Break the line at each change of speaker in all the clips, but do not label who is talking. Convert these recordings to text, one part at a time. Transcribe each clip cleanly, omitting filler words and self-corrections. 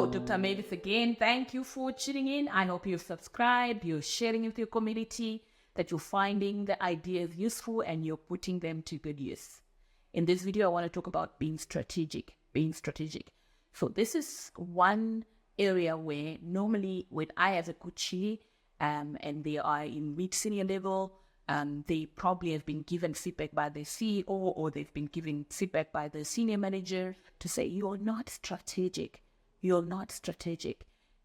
Hello, Dr. Mavis again. Thank you for tuning in. I hope you've subscribed, you're sharing with your community, that you're finding the ideas useful and you're putting them to good use. In this video, I want to talk about being strategic. So this is one area where normally when I have a coachee and they are in mid-senior level, they probably have been given feedback by the CEO or they've been given feedback by the senior manager to say, you're not strategic.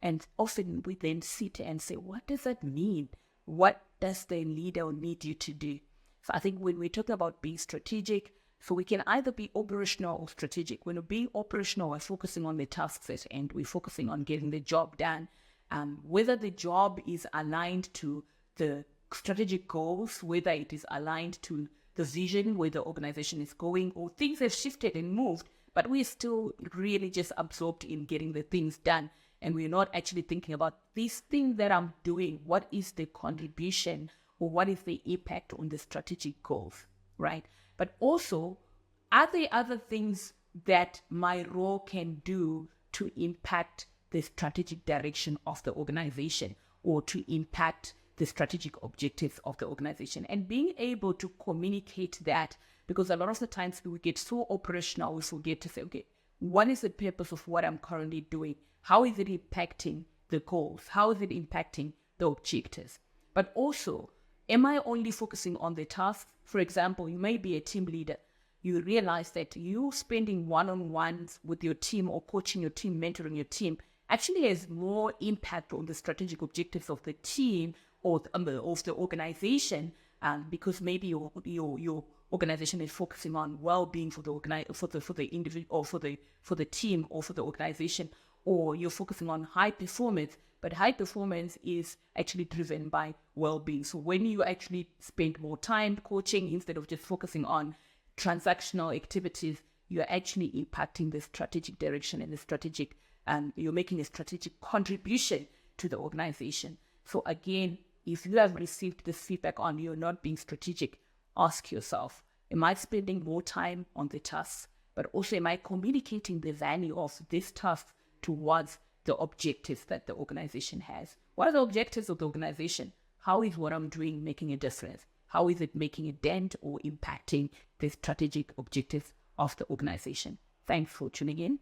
And often we then sit and say, what does that mean? What does the leader need you to do? So I think when we talk about being strategic, so we can either be operational or strategic. When we're being operational, we're focusing on the tasks at hand. We're focusing on getting the job done. Whether the job is aligned to the strategic goals, whether it is aligned to the vision where the organization is going, or things have shifted and moved, but we're still really just absorbed in getting the things done. And we're not actually thinking about this thing that I'm doing. What is the contribution or what is the impact on the strategic goals, right? But also, are there other things that my role can do to impact the strategic direction of the organization or to impact the strategic objectives of the organization? And being able to communicate that, because a lot of the times we get so operational, we forget to say, okay, what is the purpose of what I'm currently doing? How is it impacting the goals? How is it impacting the objectives? But also, am I only focusing on the task? For example, you may be a team leader. You realize that you spending one-on-ones with your team or coaching your team, mentoring your team, actually has more impact on the strategic objectives of the team or of the organization, because maybe your organization is focusing on well-being for the individual or for the team or for the organization, or you're focusing on high performance. But high performance is actually driven by well-being. So when you actually spend more time coaching instead of just focusing on transactional activities, you're actually impacting the strategic direction and the strategic, you're making a strategic contribution to the organization. So again, if you have received this feedback on you're not being strategic, ask yourself, am I spending more time on the tasks? But also, am I communicating the value of this task towards the objectives that the organization has? What are the objectives of the organization? How is what I'm doing making a difference? How is it making a dent or impacting the strategic objectives of the organization? Thanks for tuning in.